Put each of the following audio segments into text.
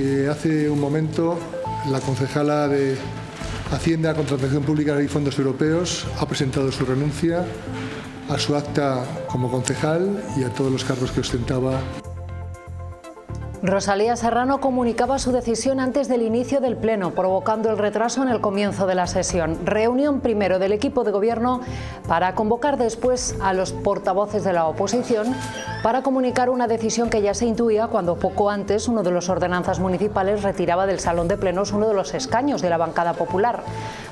que hace un momento la concejala de Hacienda, Contratación Pública y Fondos Europeos ha presentado su renuncia a su acta como concejal y a todos los cargos que ostentaba. Rosalía Serrano comunicaba su decisión antes del inicio del Pleno, provocando el retraso en el comienzo de la sesión. Reunión primero del equipo de gobierno para convocar después a los portavoces de la oposición para comunicar una decisión que ya se intuía cuando poco antes uno de los ordenanzas municipales retiraba del salón de plenos uno de los escaños de la bancada popular.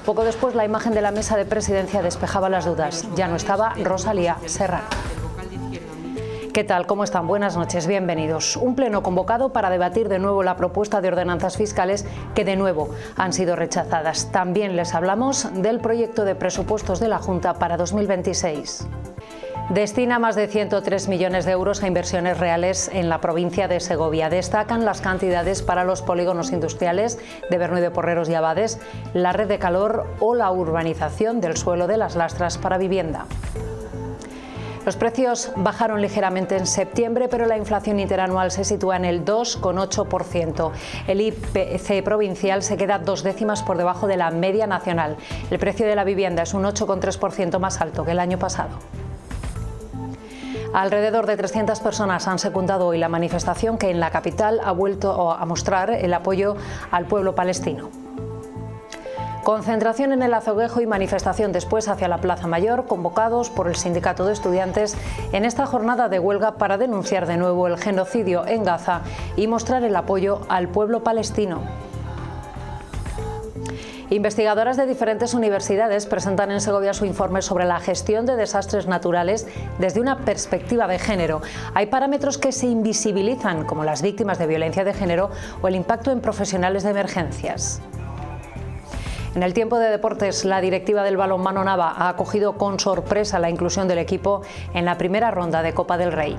Poco después la imagen de la mesa de presidencia despejaba las dudas. Ya no estaba Rosalía Serrano. ¿Qué tal? ¿Cómo están? Buenas noches, bienvenidos. Un pleno convocado para debatir de nuevo la propuesta de ordenanzas fiscales que de nuevo han sido rechazadas. También les hablamos del proyecto de presupuestos de la Junta para 2026. Destina más de 103 millones de euros a inversiones reales en la provincia de Segovia. Destacan las cantidades para los polígonos industriales de Bernuy de Porreros y Abades, la red de calor o la urbanización del suelo de las Lastras para vivienda. Los precios bajaron ligeramente en septiembre, pero la inflación interanual se sitúa en el 2,8%. El IPC provincial se queda 2 décimas por debajo de la media nacional. El precio de la vivienda es un 8,3% más alto que el año pasado. Alrededor de 300 personas han secundado hoy la manifestación que en la capital ha vuelto a mostrar el apoyo al pueblo palestino. Concentración en el Azoguejo y manifestación después hacia la Plaza Mayor, convocados por el Sindicato de Estudiantes en esta jornada de huelga para denunciar de nuevo el genocidio en Gaza y mostrar el apoyo al pueblo palestino. Investigadoras de diferentes universidades presentan en Segovia su informe sobre la gestión de desastres naturales desde una perspectiva de género. Hay parámetros que se invisibilizan, como las víctimas de violencia de género o el impacto en profesionales de emergencias. En el tiempo de deportes, la directiva del balonmano Nava ha acogido con sorpresa la inclusión del equipo en la primera ronda de Copa del Rey.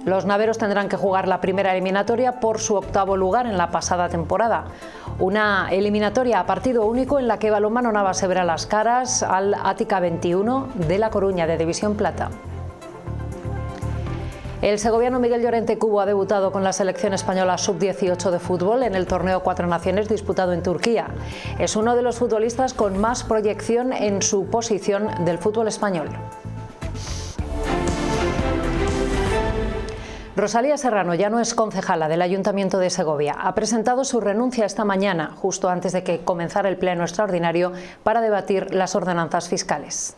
Los naveros tendrán que jugar la primera eliminatoria por su octavo lugar en la pasada temporada. Una eliminatoria a partido único en la que Balonmano Nava se verá las caras al Ática 21 de La Coruña, de División Plata. El segoviano Miguel Llorente Cubo ha debutado con la selección española sub-18 de fútbol en el torneo Cuatro Naciones disputado en Turquía. Es uno de los futbolistas con más proyección en su posición del fútbol español. Rosalía Serrano ya no es concejala del Ayuntamiento de Segovia. Ha presentado su renuncia esta mañana, justo antes de que comenzara el pleno extraordinario para debatir las ordenanzas fiscales.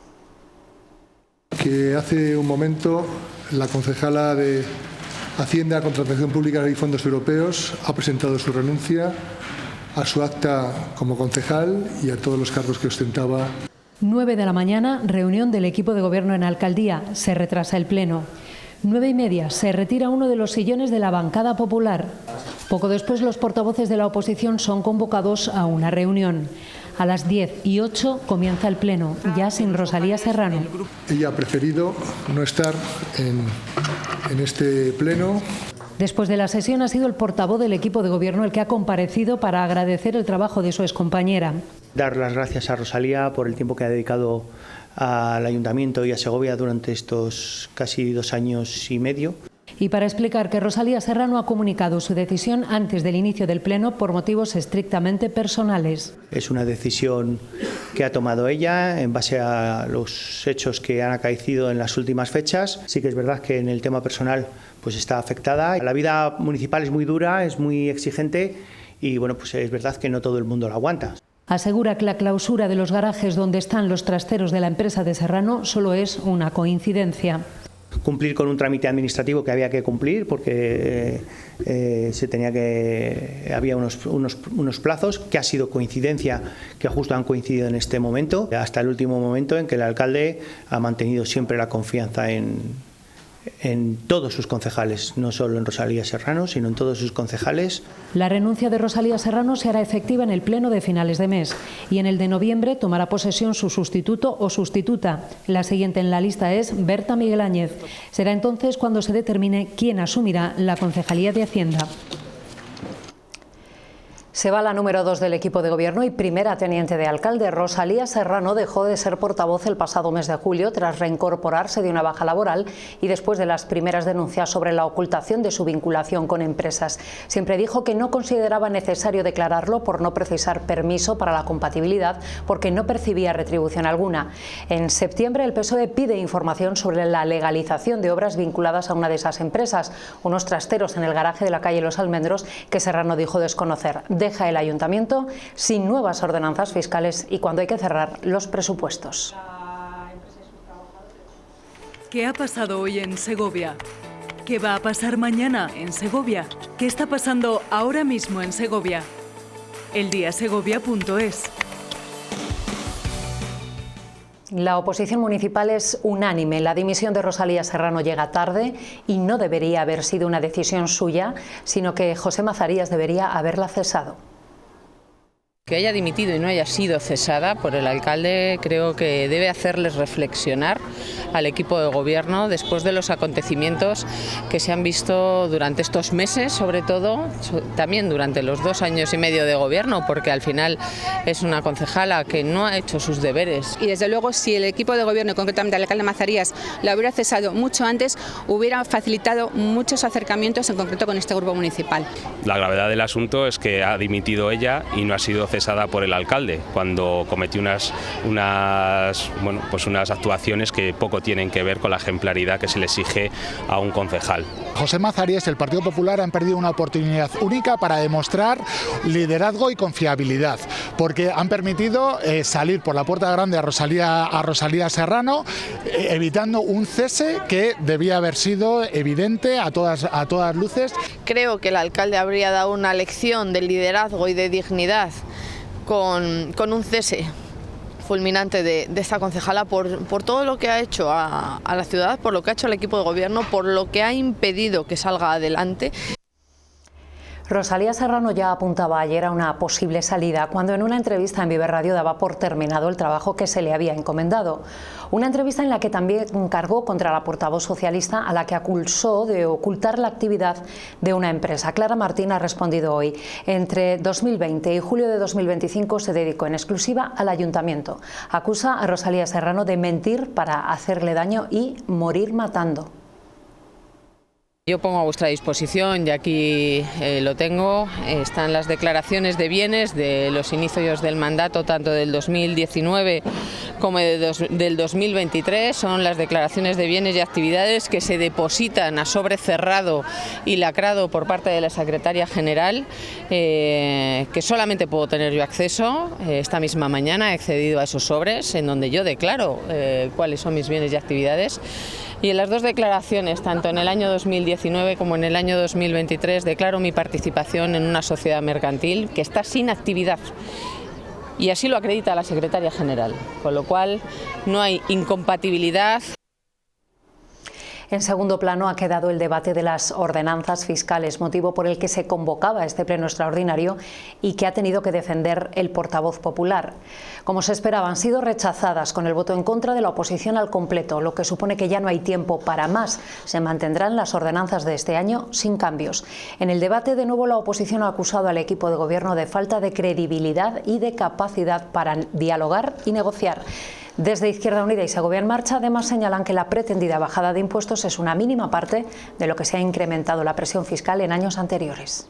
Que hace un momento la concejala de Hacienda, Contratación Pública y Fondos Europeos ha presentado su renuncia a su acta como concejal y a todos los cargos que ostentaba. 9 de la mañana, reunión del equipo de gobierno en Alcaldía. Se retrasa el pleno. 9:30, se retira uno de los sillones de la bancada popular. Poco después, los portavoces de la oposición son convocados a una reunión. A las 10:08 comienza el pleno, ya sin Rosalía Serrano. Ella ha preferido no estar en este pleno. Después de la sesión ha sido el portavoz del equipo de gobierno el que ha comparecido para agradecer el trabajo de su excompañera. Dar las gracias a Rosalía por el tiempo que ha dedicado al Ayuntamiento y a Segovia durante estos casi 2 años y medio. Y para explicar que Rosalía Serrano ha comunicado su decisión antes del inicio del pleno por motivos estrictamente personales. Es una decisión que ha tomado ella en base a los hechos que han acaecido en las últimas fechas. Sí que es verdad que en el tema personal pues está afectada. La vida municipal es muy dura, es muy exigente y bueno, pues es verdad que no todo el mundo la aguanta. Asegura que la clausura de los garajes donde están los trasteros de la empresa de Serrano solo es una coincidencia. Cumplir con un trámite administrativo que había que cumplir porque había unos plazos que ha sido coincidencia, que justo han coincidido en este momento, hasta el último momento en que el alcalde ha mantenido siempre la confianza en todos sus concejales, no solo en Rosalía Serrano, sino en todos sus concejales. La renuncia de Rosalía Serrano se hará efectiva en el pleno de finales de mes y en el de noviembre tomará posesión su sustituto o sustituta. La siguiente en la lista es Berta Miguel Áñez. Será entonces cuando se determine quién asumirá la concejalía de Hacienda. Se va la número 2 del equipo de gobierno y primera teniente de alcalde. Rosalía Serrano dejó de ser portavoz el pasado mes de julio tras reincorporarse de una baja laboral y después de las primeras denuncias sobre la ocultación de su vinculación con empresas. Siempre dijo que no consideraba necesario declararlo por no precisar permiso para la compatibilidad porque no percibía retribución alguna. En septiembre el PSOE pide información sobre la legalización de obras vinculadas a una de esas empresas, unos trasteros en el garaje de la calle Los Almendros que Serrano dijo desconocer. Deja el ayuntamiento sin nuevas ordenanzas fiscales y cuando hay que cerrar los presupuestos. ¿Qué ha pasado hoy en Segovia? ¿Qué va a pasar mañana en Segovia? ¿Qué está pasando ahora mismo en Segovia? eldiasegovia.es. La oposición municipal es unánime. La dimisión de Rosalía Serrano llega tarde y no debería haber sido una decisión suya, sino que José Mazarías debería haberla cesado. Que haya dimitido y no haya sido cesada por el alcalde creo que debe hacerles reflexionar al equipo de gobierno después de los acontecimientos que se han visto durante estos meses, sobre todo, también durante los 2 años y medio de gobierno, porque al final es una concejala que no ha hecho sus deberes. Y desde luego si el equipo de gobierno, concretamente el alcalde Mazarías, la hubiera cesado mucho antes, hubiera facilitado muchos acercamientos en concreto con este grupo municipal. La gravedad del asunto es que ha dimitido ella y no ha sido cesada por el alcalde cuando cometió unas actuaciones que poco tienen que ver con la ejemplaridad que se le exige a un concejal. José Mazarías y el Partido Popular han perdido una oportunidad única para demostrar liderazgo y confiabilidad, porque han permitido salir por la puerta grande a Rosalía Serrano, evitando un cese que debía haber sido evidente a todas luces. Creo que el alcalde habría dado una lección de liderazgo y de dignidad con un cese fulminante de esta concejala por todo lo que ha hecho a la ciudad, por lo que ha hecho el equipo de gobierno, por lo que ha impedido que salga adelante. Rosalía Serrano ya apuntaba ayer a una posible salida cuando en una entrevista en Vive Radio daba por terminado el trabajo que se le había encomendado. Una entrevista en la que también cargó contra la portavoz socialista a la que acusó de ocultar la actividad de una empresa. Clara Martín ha respondido hoy. Entre 2020 y julio de 2025 se dedicó en exclusiva al ayuntamiento. Acusa a Rosalía Serrano de mentir para hacerle daño y morir matando. Yo pongo a vuestra disposición, y aquí lo tengo, están las declaraciones de bienes de los inicios del mandato, tanto del 2019 como del 2023, son las declaraciones de bienes y actividades que se depositan a sobre cerrado y lacrado por parte de la secretaria general, que solamente puedo tener yo acceso. Esta misma mañana he accedido a esos sobres en donde yo declaro cuáles son mis bienes y actividades. Y en las dos declaraciones, tanto en el año 2019 como en el año 2023, declaro mi participación en una sociedad mercantil que está sin actividad. Y así lo acredita la secretaria general, con lo cual no hay incompatibilidad. En segundo plano ha quedado el debate de las ordenanzas fiscales, motivo por el que se convocaba este pleno extraordinario y que ha tenido que defender el portavoz popular. Como se esperaba, han sido rechazadas con el voto en contra de la oposición al completo, lo que supone que ya no hay tiempo para más. Se mantendrán las ordenanzas de este año sin cambios. En el debate, de nuevo, la oposición ha acusado al equipo de gobierno de falta de credibilidad y de capacidad para dialogar y negociar. Desde Izquierda Unida y Segovia en Marcha, además, señalan que la pretendida bajada de impuestos es una mínima parte de lo que se ha incrementado la presión fiscal en años anteriores.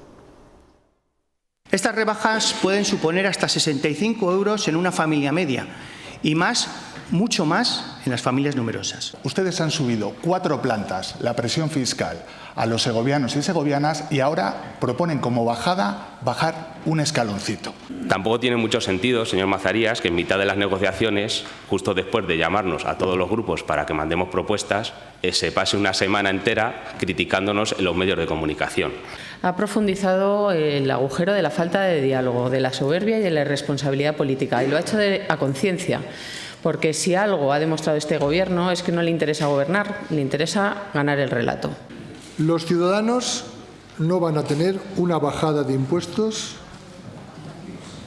Estas rebajas pueden suponer hasta 65 euros en una familia media y más, mucho más, en las familias numerosas. Ustedes han subido 4 plantas la presión fiscal a los segovianos y segovianas y ahora proponen como bajada bajar un escaloncito. Tampoco tiene mucho sentido, señor Mazarías, que en mitad de las negociaciones, justo después de llamarnos a todos los grupos para que mandemos propuestas, se pase una semana entera criticándonos en los medios de comunicación. Ha profundizado el agujero de la falta de diálogo, de la soberbia y de la irresponsabilidad política, y lo ha hecho a conciencia. Porque si algo ha demostrado este gobierno es que no le interesa gobernar, le interesa ganar el relato. Los ciudadanos no van a tener una bajada de impuestos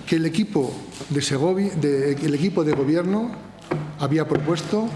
que el equipo de gobierno había propuesto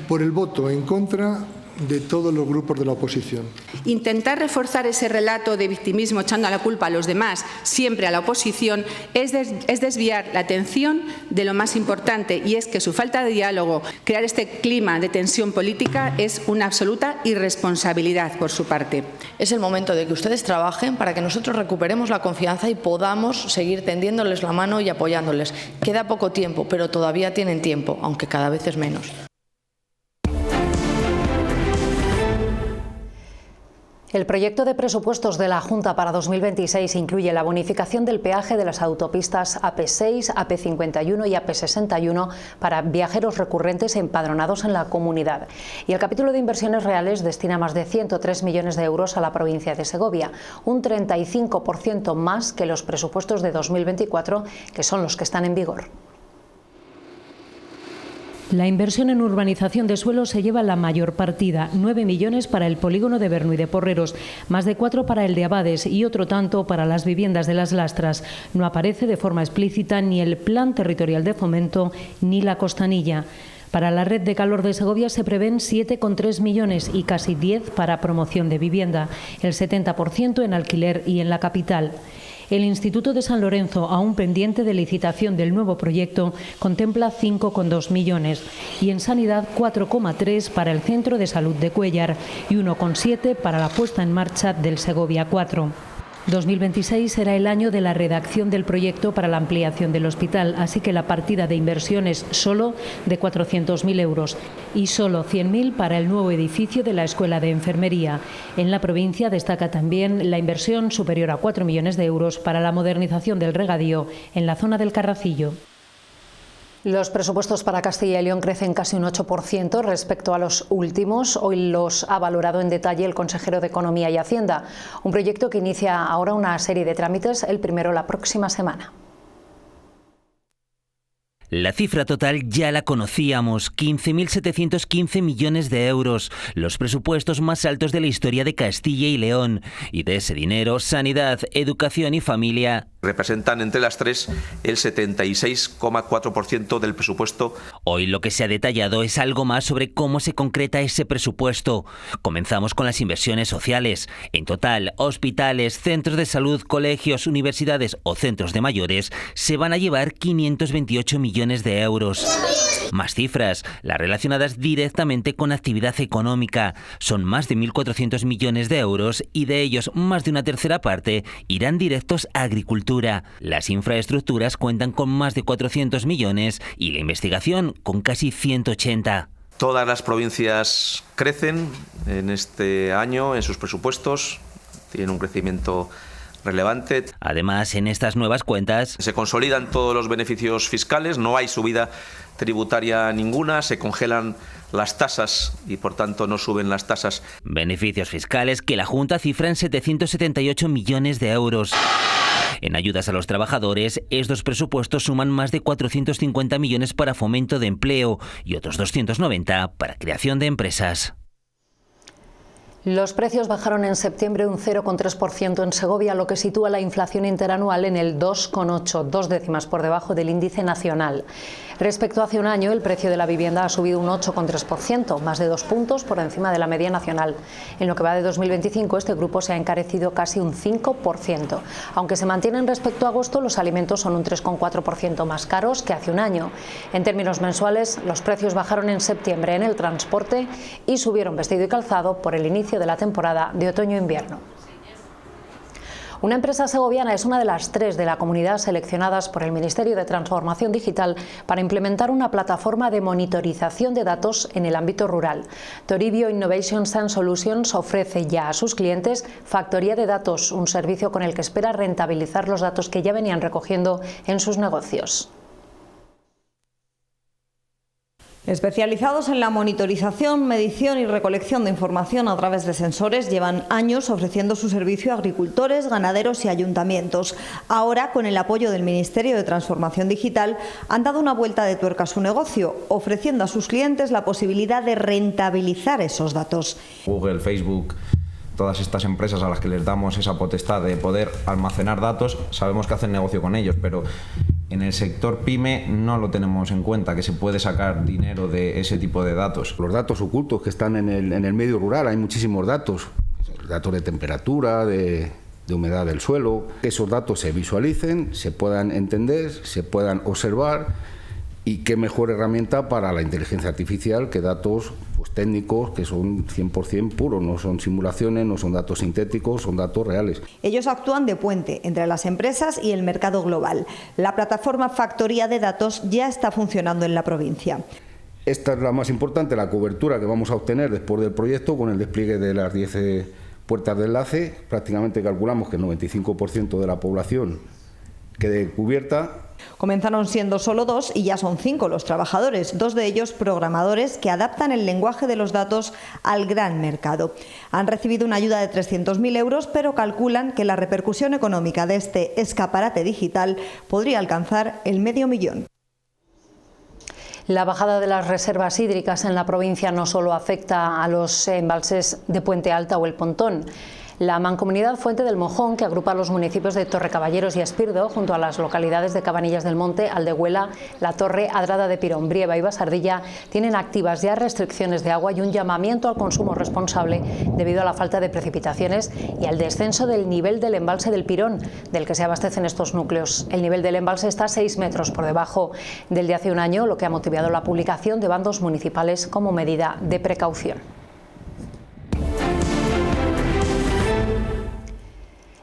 por el voto en contra de todos los grupos de la oposición. Intentar reforzar ese relato de victimismo echando la culpa a los demás, siempre a la oposición, es desviar la atención de lo más importante, y es que su falta de diálogo, crear este clima de tensión política, es una absoluta irresponsabilidad por su parte. Es el momento de que ustedes trabajen para que nosotros recuperemos la confianza y podamos seguir tendiéndoles la mano y apoyándoles. Queda poco tiempo, pero todavía tienen tiempo, aunque cada vez es menos. El proyecto de presupuestos de la Junta para 2026 incluye la bonificación del peaje de las autopistas AP6, AP51 y AP61 para viajeros recurrentes empadronados en la comunidad. Y el capítulo de inversiones reales destina más de 103 millones de euros a la provincia de Segovia, un 35% más que los presupuestos de 2024, que son los que están en vigor. La inversión en urbanización de suelo se lleva la mayor partida, 9 millones para el polígono de Bernu y de Porreros, más de 4 para el de Abades y otro tanto para las viviendas de Las Lastras. No aparece de forma explícita ni el Plan Territorial de Fomento ni la Costanilla. Para la red de calor de Segovia se prevén 7,3 millones y casi 10 para promoción de vivienda, el 70% en alquiler y en la capital. El Instituto de San Lorenzo, aún pendiente de licitación del nuevo proyecto, contempla 5,2 millones y en sanidad 4,3 para el Centro de Salud de Cuéllar y 1,7 para la puesta en marcha del Segovia 4. 2026 será el año de la redacción del proyecto para la ampliación del hospital, así que la partida de inversiones solo de 400.000 euros y solo 100.000 para el nuevo edificio de la Escuela de Enfermería. En la provincia destaca también la inversión superior a 4 millones de euros para la modernización del regadío en la zona del Carracillo. Los presupuestos para Castilla y León crecen casi un 8% respecto a los últimos. Hoy los ha valorado en detalle el consejero de Economía y Hacienda. Un proyecto que inicia ahora una serie de trámites, el primero la próxima semana. La cifra total ya la conocíamos, 15.715 millones de euros, los presupuestos más altos de la historia de Castilla y León. Y de ese dinero, sanidad, educación y familia representan entre las tres el 76,4% del presupuesto. Hoy lo que se ha detallado es algo más sobre cómo se concreta ese presupuesto. Comenzamos con las inversiones sociales. En total, hospitales, centros de salud, colegios, universidades o centros de mayores se van a llevar 528 millones de euros. Más cifras, las relacionadas directamente con actividad económica. Son más de 1.400 millones de euros y de ellos más de una tercera parte irán directos a agricultura. Las infraestructuras cuentan con más de 400 millones y la investigación con casi 180. Todas las provincias crecen en este año en sus presupuestos, tienen un crecimiento relevante. Además, en estas nuevas cuentas se consolidan todos los beneficios fiscales, no hay subida tributaria ninguna, se congelan las tasas y por tanto no suben las tasas. Beneficios fiscales que la Junta cifra en 778 millones de euros. En ayudas a los trabajadores, estos presupuestos suman más de 450 millones para fomento de empleo y otros 290 para creación de empresas. Los precios bajaron en septiembre un 0,3% en Segovia, lo que sitúa la inflación interanual en el 2,8, 2 décimas por debajo del índice nacional. Respecto a hace un año, el precio de la vivienda ha subido un 8,3%, más de 2 puntos por encima de la media nacional. En lo que va de 2025, este grupo se ha encarecido casi un 5%. Aunque se mantienen respecto a agosto, los alimentos son un 3,4% más caros que hace un año. En términos mensuales, los precios bajaron en septiembre en el transporte y subieron vestido y calzado por el inicio de la temporada de otoño-invierno. Una empresa segoviana es una de las 3 de la comunidad seleccionadas por el Ministerio de Transformación Digital para implementar una plataforma de monitorización de datos en el ámbito rural. Toribio Innovation and Solutions ofrece ya a sus clientes factoría de datos, un servicio con el que espera rentabilizar los datos que ya venían recogiendo en sus negocios. Especializados en la monitorización, medición y recolección de información a través de sensores, llevan años ofreciendo su servicio a agricultores, ganaderos y ayuntamientos. Ahora, con el apoyo del Ministerio de Transformación Digital, han dado una vuelta de tuerca a su negocio, ofreciendo a sus clientes la posibilidad de rentabilizar esos datos. Google, Facebook, todas estas empresas a las que les damos esa potestad de poder almacenar datos, sabemos que hacen negocio con ellos, pero En el sector PYME no lo tenemos en cuenta, que se puede sacar dinero de ese tipo de datos. Los datos ocultos que están en el medio rural, hay muchísimos datos de temperatura, de humedad del suelo, que esos datos se visualicen, se puedan entender, se puedan observar, y qué mejor herramienta para la inteligencia artificial que datos técnicos que son 100% puros, no son simulaciones, no son datos sintéticos, son datos reales. Ellos actúan de puente entre las empresas y el mercado global. La plataforma Factoría de Datos ya está funcionando en la provincia. Esta es la más importante, la cobertura que vamos a obtener después del proyecto con el despliegue de las 10 puertas de enlace. Prácticamente calculamos que el 95% de la población quede cubierta. Comenzaron siendo solo 2 y ya son 5 los trabajadores, 2 de ellos programadores que adaptan el lenguaje de los datos al gran mercado. Han recibido una ayuda de 300.000 euros, pero calculan que la repercusión económica de este escaparate digital podría alcanzar el $500.000. La bajada de las reservas hídricas en la provincia no solo afecta a los embalses de Puente Alta o El Pontón. La Mancomunidad Fuente del Mojón, que agrupa a los municipios de Torrecaballeros y Espirdo, junto a las localidades de Cabanillas del Monte, Aldehuela, La Torre, Adrada de Pirón, Brieva y Basardilla, tienen activas ya restricciones de agua y un llamamiento al consumo responsable debido a la falta de precipitaciones y al descenso del nivel del embalse del Pirón, del que se abastecen estos núcleos. El nivel del embalse está 6 metros por debajo del de hace un año, lo que ha motivado la publicación de bandos municipales como medida de precaución.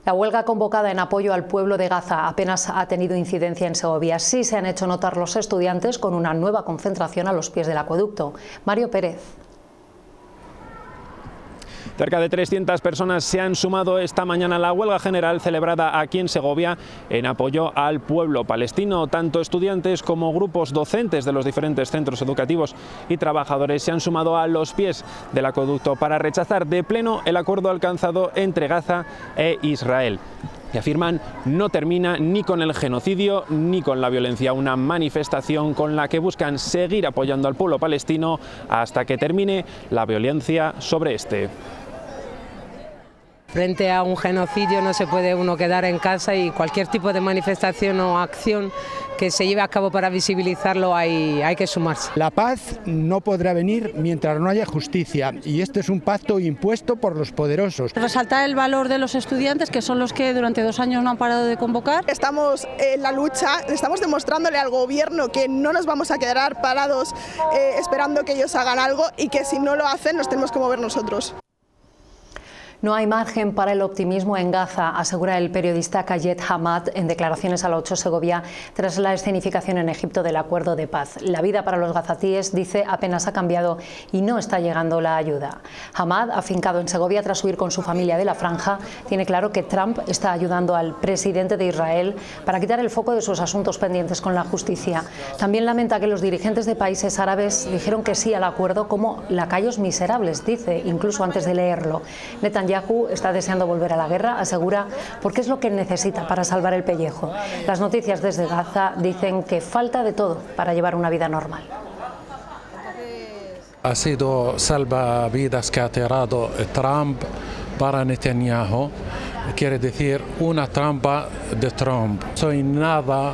La huelga convocada en apoyo al pueblo de Gaza apenas ha tenido incidencia en Segovia. Sí se han hecho notar los estudiantes con una nueva concentración a los pies del acueducto. Mario Pérez. Cerca de 300 personas se han sumado esta mañana a la huelga general celebrada aquí en Segovia en apoyo al pueblo palestino. Tanto estudiantes como grupos docentes de los diferentes centros educativos y trabajadores se han sumado a los pies del acueducto para rechazar de pleno el acuerdo alcanzado entre Gaza e Israel. Y afirman no termina ni con el genocidio ni con la violencia, una manifestación con la que buscan seguir apoyando al pueblo palestino hasta que termine la violencia sobre este. Frente a un genocidio no se puede uno quedar en casa y cualquier tipo de manifestación o acción que se lleve a cabo para visibilizarlo hay que sumarse. La paz no podrá venir mientras no haya justicia y este es un pacto impuesto por los poderosos. Resaltar el valor de los estudiantes, que son los que durante 2 años no han parado de convocar. Estamos en la lucha, estamos demostrándole al gobierno que no nos vamos a quedar parados esperando que ellos hagan algo y que si no lo hacen nos tenemos que mover nosotros. No hay margen para el optimismo en Gaza, asegura el periodista Kayed Hamad en declaraciones a la 8 Segovia tras la escenificación en Egipto del acuerdo de paz. La vida para los gazatíes, dice, apenas ha cambiado y no está llegando la ayuda. Hamad, afincado en Segovia tras huir con su familia de la franja, tiene claro que Trump está ayudando al presidente de Israel para quitar el foco de sus asuntos pendientes con la justicia. También lamenta que los dirigentes de países árabes dijeron que sí al acuerdo como lacayos miserables, dice, incluso antes de leerlo. Netanyahu está deseando volver a la guerra, asegura, porque es lo que necesita para salvar el pellejo. Las noticias desde Gaza dicen que falta de todo para llevar una vida normal. Ha sido salvavidas que ha tirado Trump para Netanyahu, quiere decir una trampa de Trump. Soy nada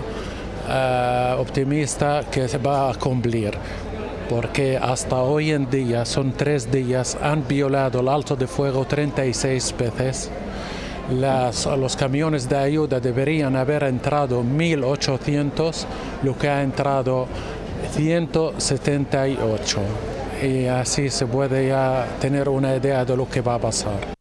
optimista que se va a cumplir, porque hasta hoy en día, son 3 días, han violado el alto de fuego 36 veces. Los camiones de ayuda deberían haber entrado 1.800, lo que ha entrado 178. Y así se puede ya tener una idea de lo que va a pasar.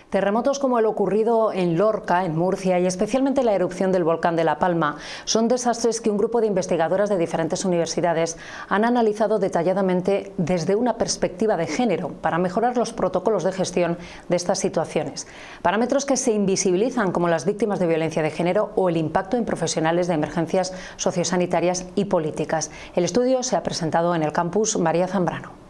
Terremotos como el ocurrido en Lorca, en Murcia, y especialmente la erupción del volcán de La Palma, son desastres que un grupo de investigadoras de diferentes universidades han analizado detalladamente desde una perspectiva de género para mejorar los protocolos de gestión de estas situaciones. Parámetros que se invisibilizan como las víctimas de violencia de género o el impacto en profesionales de emergencias sociosanitarias y políticas. El estudio se ha presentado en el campus María Zambrano.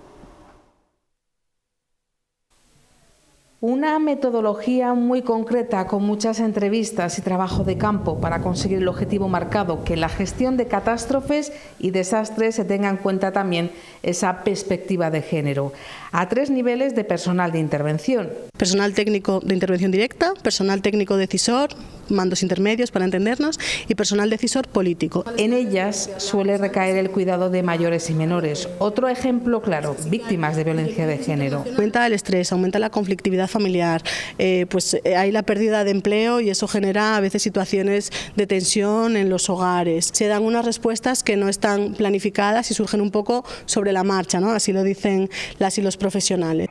Una metodología muy concreta con muchas entrevistas y trabajo de campo para conseguir el objetivo marcado, que en la gestión de catástrofes y desastres se tenga en cuenta también esa perspectiva de género, a 3 niveles de personal de intervención. Personal técnico de intervención directa, personal técnico decisor, mandos intermedios para entendernos, y personal decisor político. En ellas suele recaer el cuidado de mayores y menores. Otro ejemplo claro, víctimas de violencia de género. Aumenta el estrés, aumenta la conflictividad familiar, hay la pérdida de empleo y eso genera a veces situaciones de tensión en los hogares. Se dan unas respuestas que no están planificadas y surgen un poco sobre la marcha, ¿no? Así lo dicen las y los profesionales.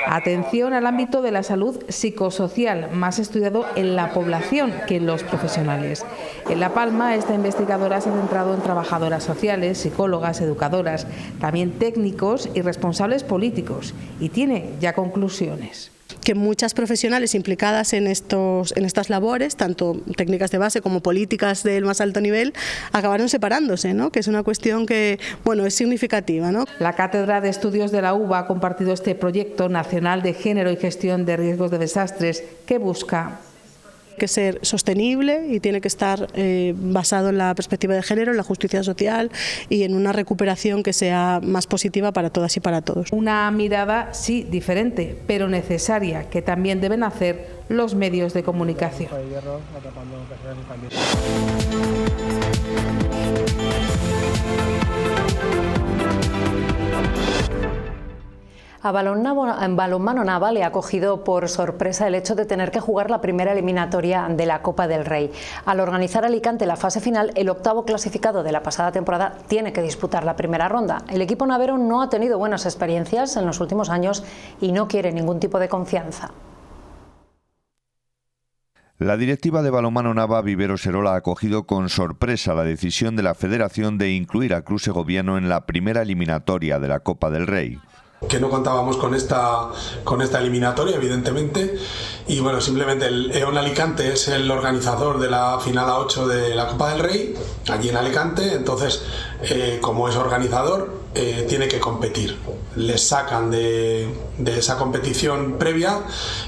Atención al ámbito de la salud psicosocial, más estudiado en la población que en los profesionales. En La Palma, esta investigadora se ha centrado en trabajadoras sociales, psicólogas, educadoras, también técnicos y responsables políticos, y tiene ya conclusiones. Que muchas profesionales implicadas en estas labores, tanto técnicas de base como políticas del más alto nivel, acabaron separándose, ¿no? Que es una cuestión que, bueno, es significativa, ¿no? La Cátedra de Estudios de la UBA ha compartido este proyecto nacional de género y gestión de riesgos de desastres que busca que ser sostenible y tiene que estar basado en la perspectiva de género, en la justicia social y en una recuperación que sea más positiva para todas y para todos. Una mirada, sí, diferente, pero necesaria, que también deben hacer los medios de comunicación. En balonmano Nava le ha cogido por sorpresa el hecho de tener que jugar la primera eliminatoria de la Copa del Rey. Al organizar Alicante la fase final, el octavo clasificado de la pasada temporada tiene que disputar la primera ronda. El equipo navero no ha tenido buenas experiencias en los últimos años y no quiere ningún tipo de confianza. La directiva de balonmano Nava, Vivero Serola, ha acogido con sorpresa la decisión de la Federación de incluir a Club Segoviano en la primera eliminatoria de la Copa del Rey. Que no contábamos con esta eliminatoria, evidentemente, y bueno, simplemente el EON Alicante es el organizador de la final A8 de la Copa del Rey, allí en Alicante, entonces como es organizador tiene que competir. Les sacan de esa competición previa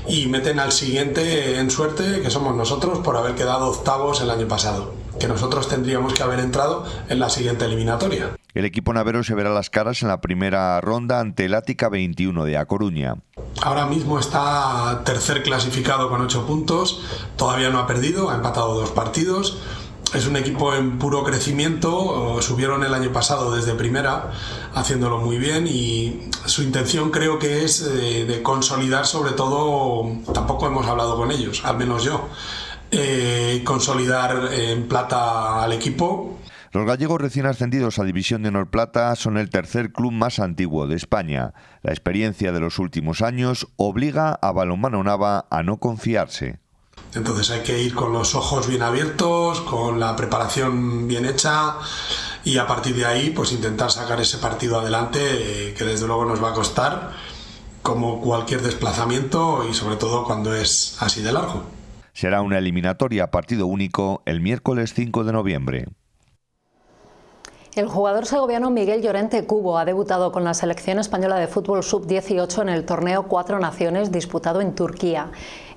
y meten al siguiente en suerte, que somos nosotros, por haber quedado octavos el año pasado, que nosotros tendríamos que haber entrado en la siguiente eliminatoria. El equipo navero se verá las caras en la primera ronda ante el Ática 21 de A Coruña. Ahora mismo está tercer clasificado con 8 puntos, todavía no ha perdido, ha empatado 2 partidos. Es un equipo en puro crecimiento, subieron el año pasado desde primera, haciéndolo muy bien, y su intención creo que es de consolidar, sobre todo, tampoco hemos hablado con ellos, al menos yo, consolidar en plata al equipo. Los gallegos recién ascendidos a División de Honor Plata son el tercer club más antiguo de España. La experiencia de los últimos años obliga a Balonmano Nava a no confiarse. Entonces hay que ir con los ojos bien abiertos, con la preparación bien hecha y a partir de ahí pues intentar sacar ese partido adelante, que desde luego nos va a costar, como cualquier desplazamiento y sobre todo cuando es así de largo. Será una eliminatoria a partido único el miércoles 5 de noviembre. El jugador segoviano Miguel Llorente Cubo ha debutado con la selección española de fútbol sub-18 en el torneo Cuatro Naciones disputado en Turquía.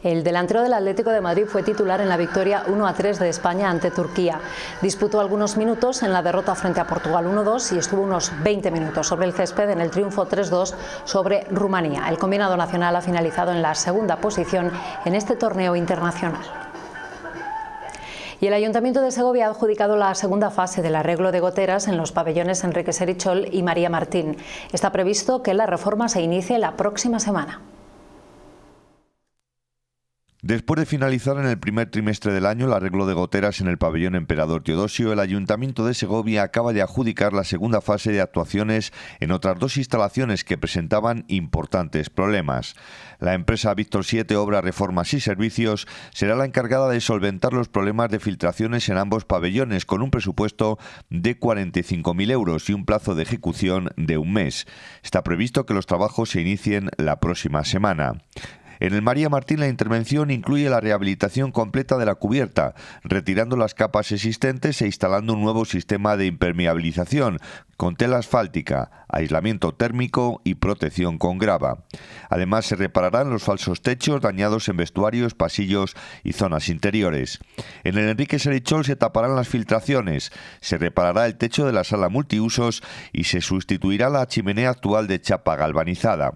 El delantero del Atlético de Madrid fue titular en la victoria 1-3 de España ante Turquía. Disputó algunos minutos en la derrota frente a Portugal 1-2 y estuvo unos 20 minutos sobre el césped en el triunfo 3-2 sobre Rumanía. El combinado nacional ha finalizado en la segunda posición en este torneo internacional. Y el Ayuntamiento de Segovia ha adjudicado la segunda fase del arreglo de goteras en los pabellones Enrique Serichol y María Martín. Está previsto que la reforma se inicie la próxima semana. Después de finalizar en el primer trimestre del año el arreglo de goteras en el pabellón Emperador Teodosio, el Ayuntamiento de Segovia acaba de adjudicar la segunda fase de actuaciones en otras 2 instalaciones que presentaban importantes problemas. La empresa Víctor 7 Obras, Reformas y Servicios será la encargada de solventar los problemas de filtraciones en ambos pabellones, con un presupuesto de 45.000 euros y un plazo de ejecución de 1 mes. Está previsto que los trabajos se inicien la próxima semana. En el María Martín la intervención incluye la rehabilitación completa de la cubierta, retirando las capas existentes e instalando un nuevo sistema de impermeabilización con tela asfáltica, aislamiento térmico y protección con grava. Además se repararán los falsos techos dañados en vestuarios, pasillos y zonas interiores. En el Enrique Serichol se taparán las filtraciones, se reparará el techo de la sala multiusos y se sustituirá la chimenea actual de chapa galvanizada.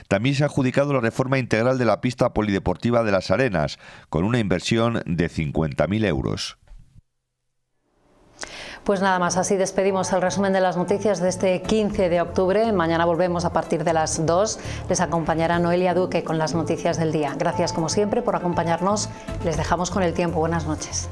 También se ha adjudicado la reforma integral de la pista polideportiva de Las Arenas, con una inversión de 50.000 euros. Pues nada más, así despedimos el resumen de las noticias de este 15 de octubre. Mañana volvemos a partir de las 2. Les acompañará Noelia Duque con las noticias del día. Gracias como siempre por acompañarnos. Les dejamos con el tiempo. Buenas noches.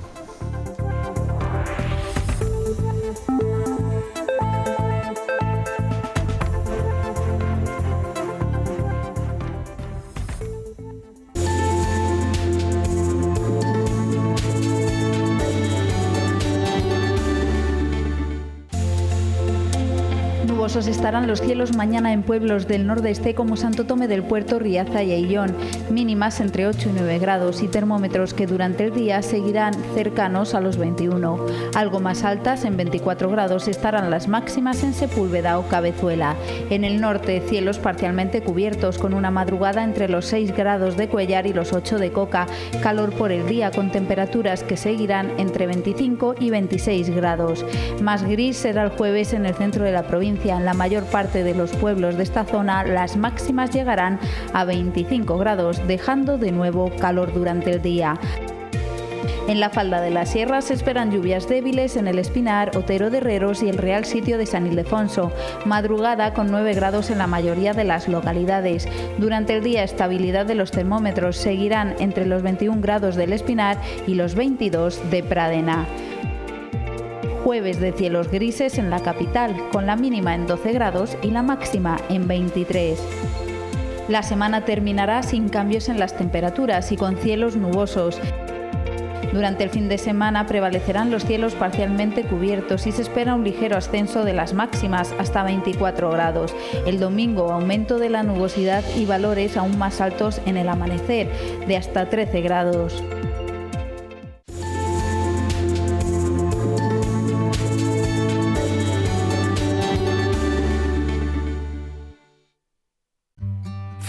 Nubosos estarán los cielos mañana en pueblos del nordeste como Santo Tomé del Puerto, Riaza y Ayllón, mínimas entre 8 y 9 grados y termómetros que durante el día seguirán cercanos a los 21. Algo más altas, en 24 grados, estarán las máximas en Sepúlveda o Cabezuela. En el norte, cielos parcialmente cubiertos con una madrugada entre los 6 grados de Cuellar y los 8 de Coca. Calor por el día con temperaturas que seguirán entre 25 y 26 grados. Más gris será el jueves en el centro de la provincia. En la mayor parte de los pueblos de esta zona las máximas llegarán a 25 grados, dejando de nuevo calor durante el día. En la falda de la sierra se esperan lluvias débiles en el Espinar, Otero de Herreros y el Real Sitio de San Ildefonso. Madrugada con 9 grados en la mayoría de las localidades. Durante el día estabilidad de los termómetros, seguirán entre los 21 grados del Espinar y los 22 de Pradena. Jueves de cielos grises en la capital, con la mínima en 12 grados y la máxima en 23. La semana terminará sin cambios en las temperaturas y con cielos nubosos. Durante el fin de semana prevalecerán los cielos parcialmente cubiertos y se espera un ligero ascenso de las máximas hasta 24 grados. El domingo aumento de la nubosidad y valores aún más altos en el amanecer, de hasta 13 grados.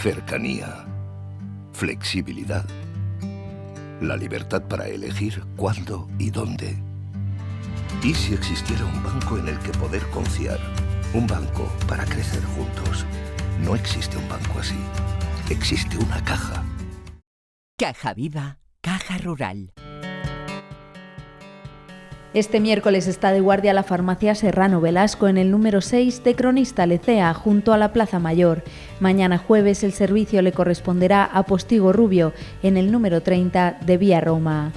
Cercanía, flexibilidad, la libertad para elegir cuándo y dónde. ¿Y si existiera un banco en el que poder confiar? Un banco para crecer juntos. No existe un banco así. Existe una caja. Caja Viva, Caja Rural. Este miércoles está de guardia la farmacia Serrano Velasco en el número 6 de Cronista Lecea, junto a la Plaza Mayor. Mañana jueves el servicio le corresponderá a Postigo Rubio, en el número 30 de Vía Roma.